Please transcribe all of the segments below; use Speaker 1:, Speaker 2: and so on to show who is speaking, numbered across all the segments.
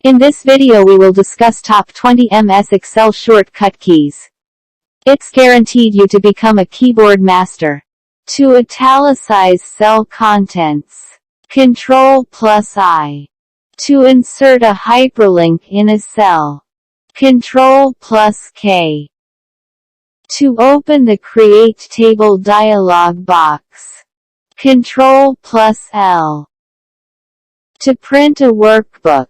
Speaker 1: In this video we will discuss top 20 MS Excel shortcut keys. It's guaranteed you to become a keyboard master. To italicize cell contents. Ctrl+I. To insert a hyperlink in a cell. Ctrl+K. To open the Create Table dialog box. Ctrl+L. To print a workbook.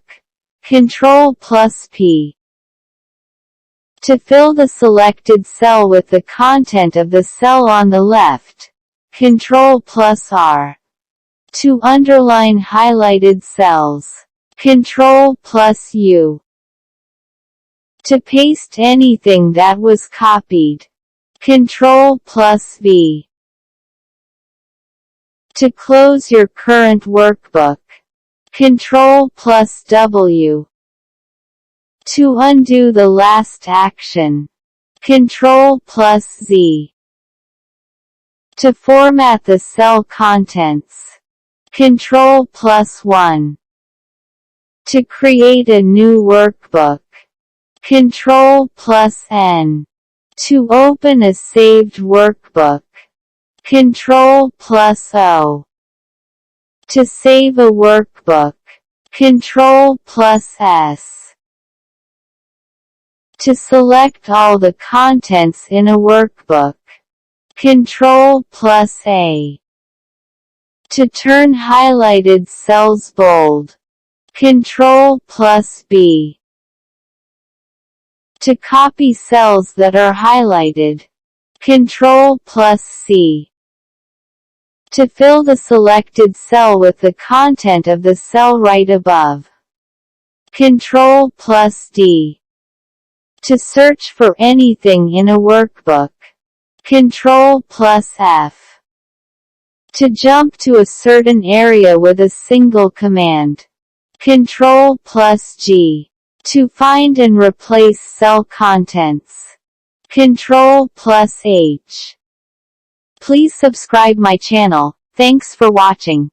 Speaker 1: Ctrl+P. To fill the selected cell with the content of the cell on the left. Ctrl+R. To underline highlighted cells. Ctrl+U. To paste anything that was copied. Ctrl+V. To close your current workbook. Ctrl+W. To undo the last action. Ctrl+Z. To format the cell contents. Ctrl+1. To create a new workbook. Ctrl+N. To open a saved workbook. Ctrl+O. To save a workbook. Ctrl+S. To select all the contents in a workbook. Ctrl+A. To turn highlighted cells bold. Ctrl+B. To copy cells that are highlighted. Ctrl+C. To fill the selected cell with the content of the cell right above. Ctrl+D. To search for anything in a workbook. Ctrl+F. To jump to a certain area with a single command. Ctrl+G. To find and replace cell contents. Ctrl+H. Please subscribe my channel. Thanks for watching.